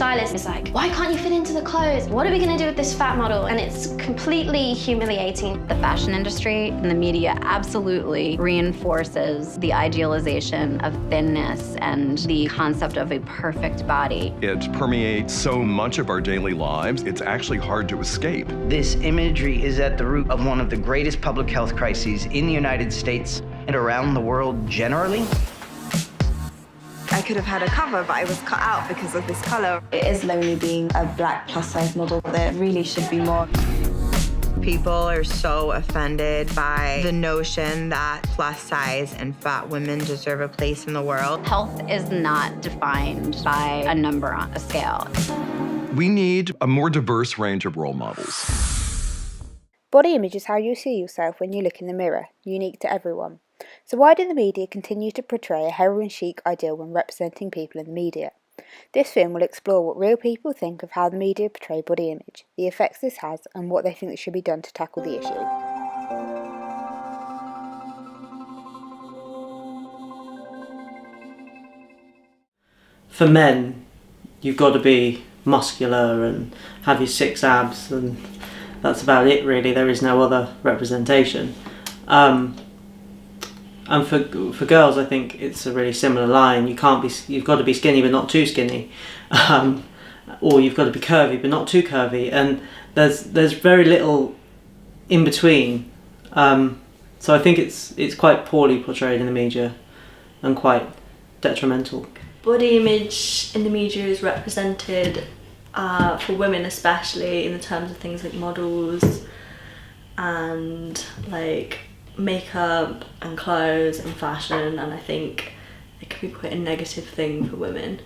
stylist is like, why can't you fit into the clothes? What are we gonna do with this fat model? And it's completely humiliating. The fashion industry and the media absolutely reinforces the idealization of thinness and the concept of a perfect body. It permeates so much of our daily lives, it's actually hard to escape. This imagery is at the root of one of the greatest public health crises in the United States and around the world generally. I could have had a cover, but I was cut out because of this colour. It is lonely being a black plus-size model. There really should be more. People are so offended by the notion that plus-size and fat women deserve a place in the world. Health is not defined by a number on a scale. We need a more diverse range of role models. Body image is how you see yourself when you look in the mirror, unique to everyone. So why do the media continue to portray a heroin chic ideal when representing people in the media? This film will explore what real people think of how the media portray body image, the effects this has, and what they think that should be done to tackle the issue. For men, you've got to be muscular and have your 6 abs, and that's about it really. There is no other representation. And for girls, I think it's a really similar line. You've got to be skinny but not too skinny, or you've got to be curvy but not too curvy. And there's very little in between. So I think it's quite poorly portrayed in the media, and quite detrimental. Body image in the media is represented for women, especially in the terms of things like models and like makeup and clothes and fashion, and I think it can be quite a negative thing for women.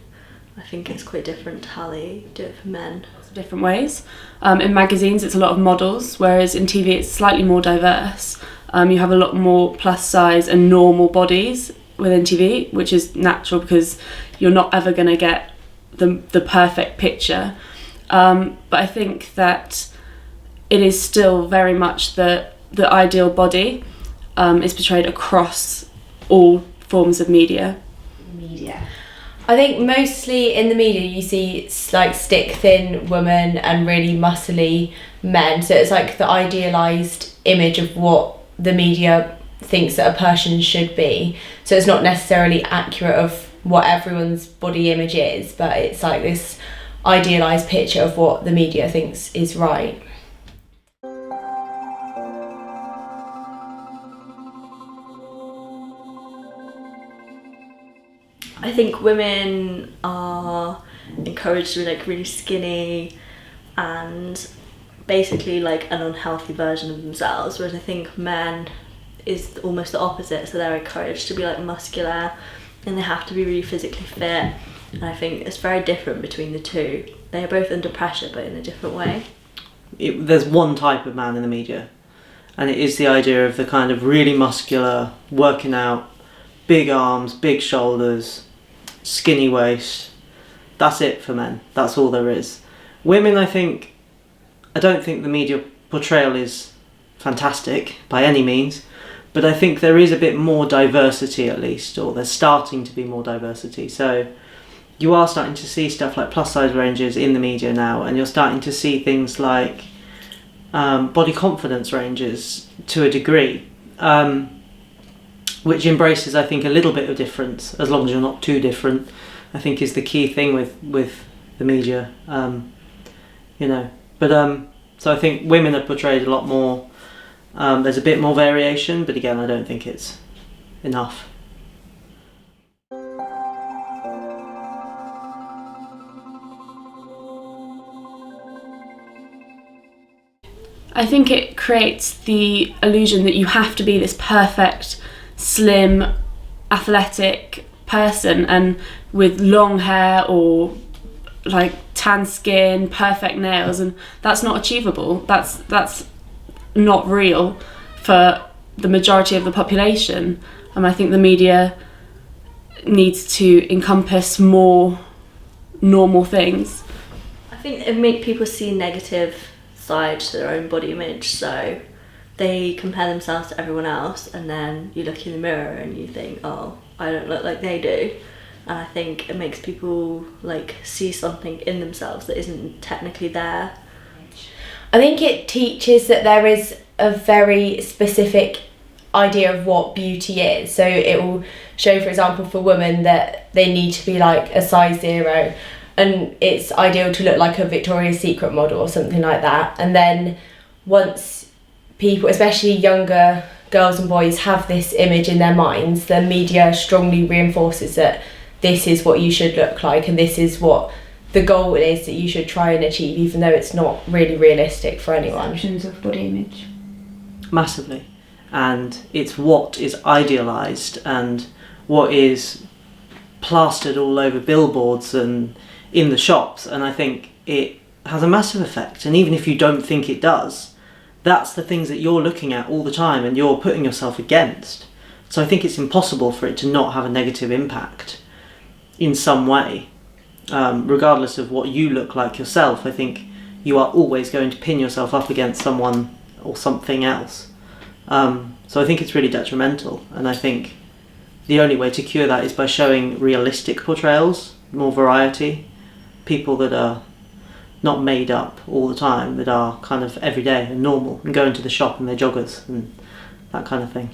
I think it's quite different to how they do it for men. Different ways. In magazines it's a lot of models, whereas in TV it's slightly more diverse. You have a lot more plus size and normal bodies within TV, which is natural because you're not ever going to get the perfect picture. But I think that it is still very much the ideal body is portrayed across all forms of media. I think mostly in the media you see like stick thin women and really muscly men, so it's like the idealised image of what the media thinks that a person should be, so it's not necessarily accurate of what everyone's body image is, but it's like this idealised picture of what the media thinks is right. I think women are encouraged to be like really skinny and basically like an unhealthy version of themselves, whereas I think men is almost the opposite, so they're encouraged to be like muscular and they have to be really physically fit, and I think it's very different between the two. They are both under pressure but in a different way. There's one type of man in the media, and it is the idea of the kind of really muscular, working out, big arms, big shoulders, skinny waist. That's it for men. That's all there is. Women, I don't think the media portrayal is fantastic by any means, but I think there is a bit more diversity at least, or there's starting to be more diversity. So you are starting to see stuff like plus size ranges in the media now, and you're starting to see things like body confidence ranges to a degree, which embraces, I think, a little bit of difference, as long as you're not too different, I think is the key thing with the media, so I think women are portrayed a lot more. There's a bit more variation, but again, I don't think it's enough. I think it creates the illusion that you have to be this perfect, slim, athletic person, and with long hair or like tan skin, perfect nails, and that's not achievable. That's not real for the majority of the population. I think the media needs to encompass more normal things. I think it makes people see negative side to their own body image, so they compare themselves to everyone else, and then you look in the mirror and you think, oh, I don't look like they do, and I think it makes people like see something in themselves that isn't technically there. I think it teaches that there is a very specific idea of what beauty is. So it will show, for example, for women that they need to be like a size 0, and it's ideal to look like a Victoria's Secret model or something like that. And then once people, especially younger girls and boys, have this image in their minds, the media strongly reinforces that this is what you should look like and this is what the goal is that you should try and achieve, even though it's not really realistic for anyone. Perceptions of body image. Massively. And it's what is idealised and what is plastered all over billboards and in the shops, and I think it has a massive effect. And even if you don't think it does, that's the things that you're looking at all the time and you're putting yourself against. So I think it's impossible for it to not have a negative impact in some way. Regardless of what you look like yourself, I think you are always going to pin yourself up against someone or something else. So I think it's really detrimental, and I think the only way to cure that is by showing realistic portrayals, more variety, people that are not made up all the time, that are kind of everyday and normal and go into the shop in their joggers and that kind of thing.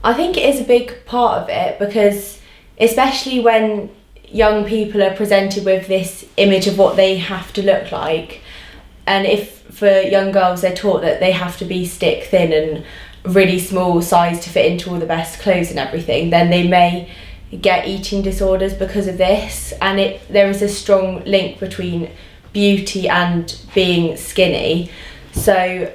I think it is a big part of it, because especially when young people are presented with this image of what they have to look like, and if for young girls they're taught that they have to be stick thin and really small size to fit into all the best clothes and everything, then they may get eating disorders because of this. And there is a strong link between beauty and being skinny, so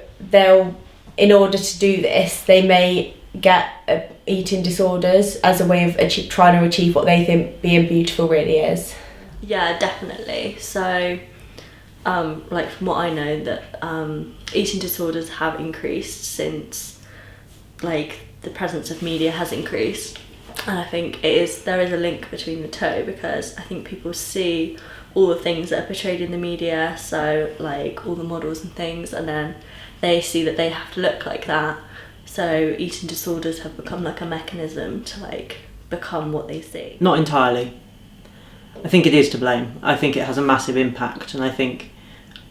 in order to do this, they may get eating disorders as a way of trying to achieve what they think being beautiful really is. Yeah, definitely. So like from what I know, that eating disorders have increased since like the presence of media has increased, and I think there is a link between the two, because I think people see all the things that are portrayed in the media, so like all the models and things, and then they see that they have to look like that. So eating disorders have become like a mechanism to like become what they see. Not entirely. I think it is to blame. I think it has a massive impact, and I think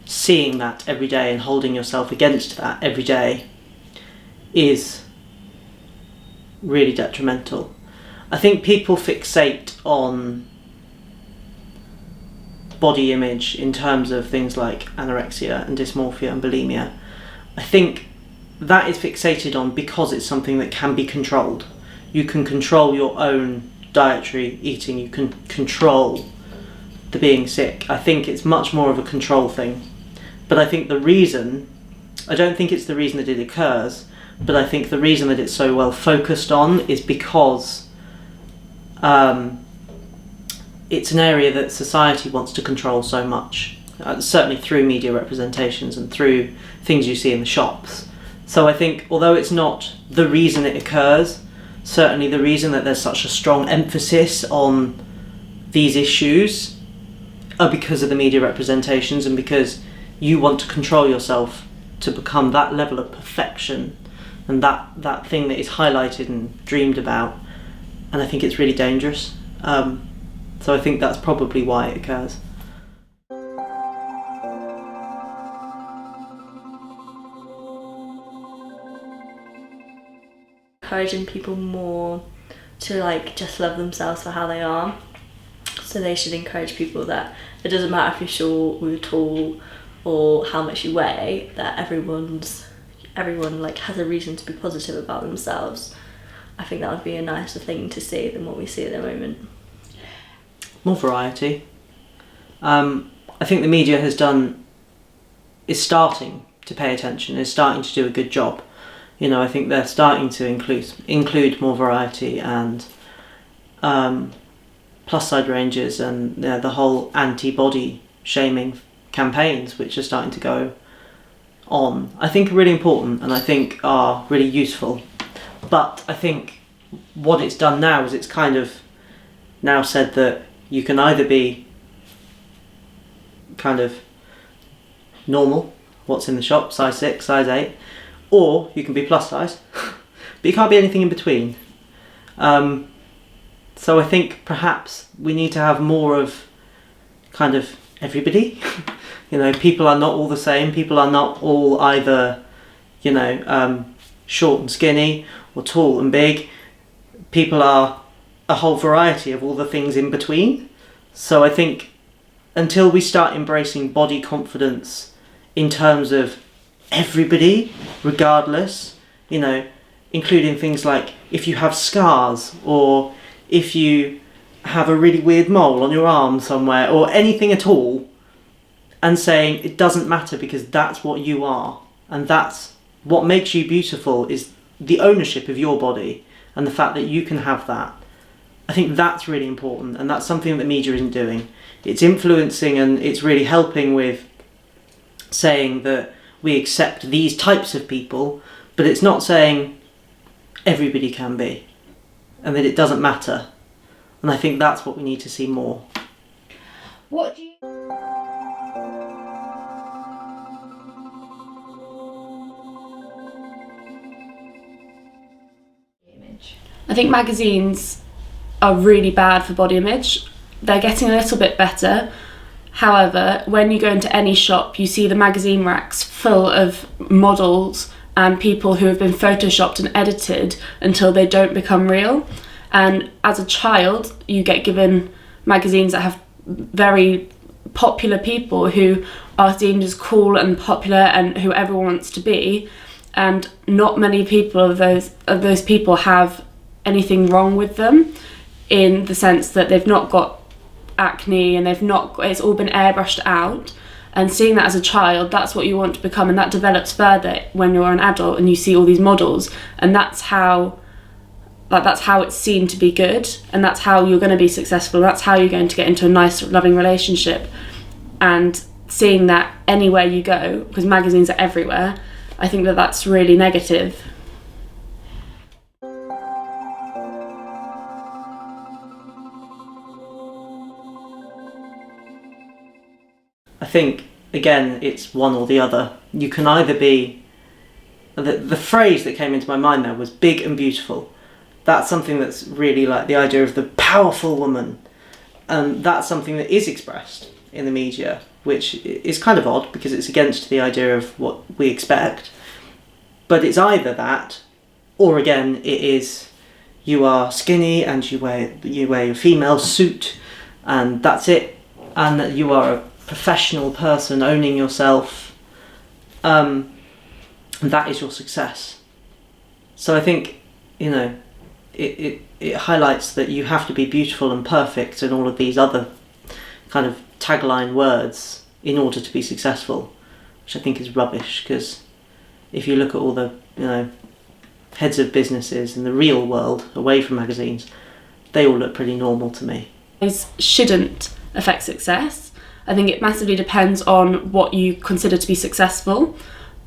seeing that every day and holding yourself against that every day is really detrimental. I think people fixate on body image in terms of things like anorexia and dysmorphia and bulimia. I think that is fixated on because it's something that can be controlled. You can control your own dietary eating, you can control the being sick. I think it's much more of a control thing. But I think I don't think it's the reason that it occurs, but I think the reason that it's so well focused on is because it's an area that society wants to control so much, certainly through media representations and through things you see in the shops. So I think, although it's not the reason it occurs, certainly the reason that there's such a strong emphasis on these issues are because of the media representations, and because you want to control yourself to become that level of perfection and that thing that is highlighted and dreamed about. And I think it's really dangerous. So I think that's probably why it occurs. Encouraging people more to like just love themselves for how they are. So they should encourage people that it doesn't matter if you're short or you're tall or how much you weigh, that everyone like has a reason to be positive about themselves. I think that would be a nicer thing to see than what we see at the moment. More variety. I think the media is starting to pay attention, is starting to do a good job. You know, I think they're starting to include more variety and plus side ranges, and the whole anti-body shaming campaigns which are starting to go on, I think are really important and I think are really useful. But I think what it's done now is it's kind of now said that you can either be kind of normal what's in the shop, size 6, size 8, or you can be plus size, but you can't be anything in between. So I think perhaps we need to have more of kind of everybody. You know, people are not all the same. People are not all either, you know, short and skinny or tall and big. People are a whole variety of all the things in between. So I think until we start embracing body confidence in terms of everybody, regardless, you know, including things like if you have scars or if you have a really weird mole on your arm somewhere or anything at all, and saying it doesn't matter because that's what you are and that's what makes you beautiful, is the ownership of your body and the fact that you can have that. I think that's really important, and that's something that the media isn't doing. It's influencing and it's really helping with saying that we accept these types of people, but it's not saying everybody can be and that it doesn't matter. And I think that's what we need to see more. What do you... I think magazines are really bad for body image. They're getting a little bit better. However, when you go into any shop, you see the magazine racks full of models and people who have been photoshopped and edited until they don't become real. And as a child, you get given magazines that have very popular people who are deemed as cool and popular and who everyone wants to be. And not many people of those people have anything wrong with them, in the sense that they've not got acne and it's all been airbrushed out. And seeing that as a child, that's what you want to become, and that develops further when you're an adult and you see all these models, and that's how it's seen to be good, and that's how you're going to be successful, that's how you're going to get into a nice loving relationship. And seeing that anywhere you go, because magazines are everywhere, I think that that's really negative. I think, again, it's one or the other. You can either be... The phrase that came into my mind there was big and beautiful. That's something that's really like the idea of the powerful woman. And that's something that is expressed in the media, which is kind of odd because it's against the idea of what we expect. But it's either that, or again, it is you are skinny and you wear your female suit and that's it. And that you are a professional person owning yourself, and that is your success. So I think, you know, it highlights that you have to be beautiful and perfect and all of these other kind of tagline words in order to be successful, which I think is rubbish, because if you look at all the, you know, heads of businesses in the real world away from magazines, they all look pretty normal to me. These shouldn't affect success. I think it massively depends on what you consider to be successful,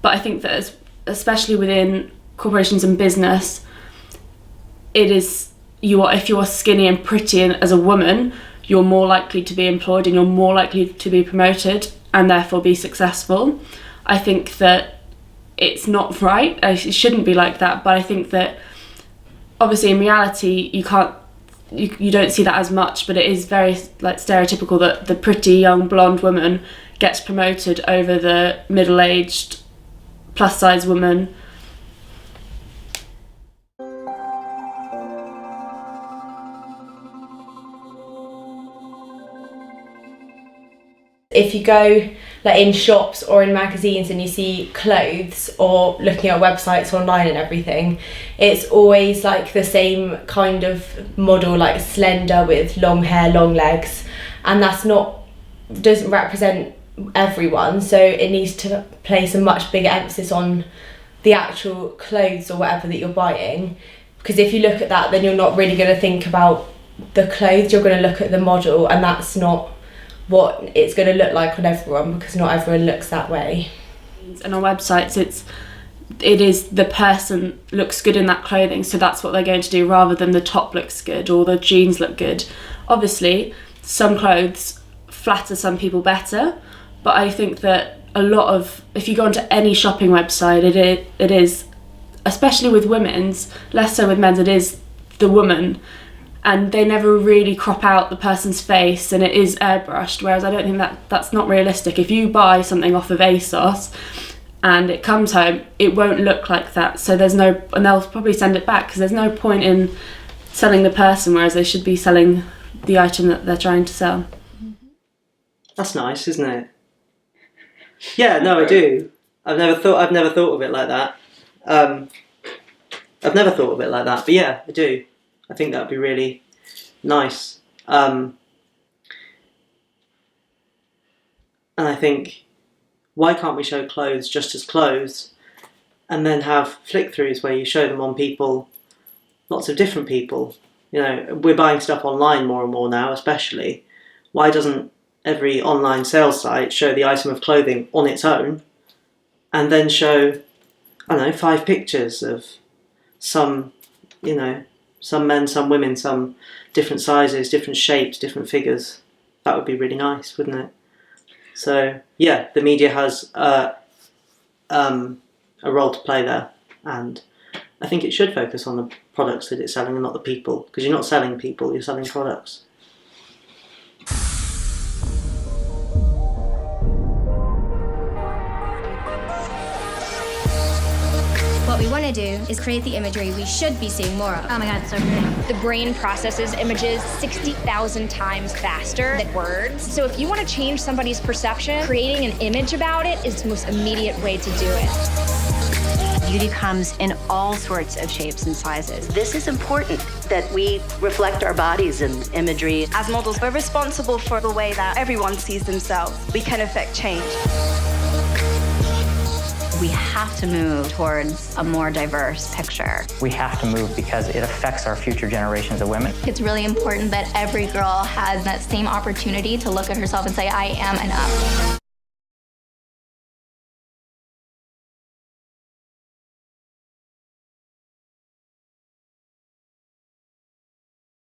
but I think that especially within corporations and business, if you are skinny and pretty and as a woman, you're more likely to be employed and you're more likely to be promoted and therefore be successful. I think that it's not right, it shouldn't be like that, but I think that obviously in reality you don't see that as much, but it is very like stereotypical that the pretty young blonde woman gets promoted over the middle-aged plus size woman. If you go like in shops or in magazines and you see clothes or looking at websites online and everything, it's always like the same kind of model, like slender with long hair, long legs, and doesn't represent everyone. So it needs to place a much bigger emphasis on the actual clothes or whatever that you're buying, because if you look at that, then you're not really going to think about the clothes, you're going to look at the model, and that's not what it's going to look like on everyone, because not everyone looks that way. And on websites it is the person looks good in that clothing, so that's what they're going to do, rather than the top looks good or the jeans look good. Obviously some clothes flatter some people better, but I think that a lot of, if you go onto any shopping website, it is, especially with women's, less so with men's, it is the woman, and they never really crop out the person's face, and it is airbrushed, whereas I don't think that's not realistic. If you buy something off of ASOS and it comes home, it won't look like that, so there's no, and they'll probably send it back because there's no point in selling the person, whereas they should be selling the item that they're trying to sell. That's nice, isn't it? Yeah, no, I do. I've never thought of it like that. I've never thought of it like that, but yeah, I do. I think that'd be really nice. And I think, why can't we show clothes just as clothes, and then have flick-throughs where you show them on people, lots of different people? You know, we're buying stuff online more and more now, especially. Why doesn't every online sales site show the item of clothing on its own, and then show, I don't know, 5 pictures of some, you know, some men, some women, some different sizes, different shapes, different figures? That would be really nice, wouldn't it? So yeah, the media has a role to play there, and I think it should focus on the products that it's selling and not the people, because you're not selling people, you're selling products. What we want to do is create the imagery we should be seeing more of. Oh my god, it's so pretty. The brain processes images 60,000 times faster than words. So if you want to change somebody's perception, creating an image about it is the most immediate way to do it. Beauty comes in all sorts of shapes and sizes. This is important, that we reflect our bodies in imagery. As models, we're responsible for the way that everyone sees themselves. We can affect change. We have to move towards a more diverse picture. We have to move because it affects our future generations of women. It's really important that every girl has that same opportunity to look at herself and say, I am enough.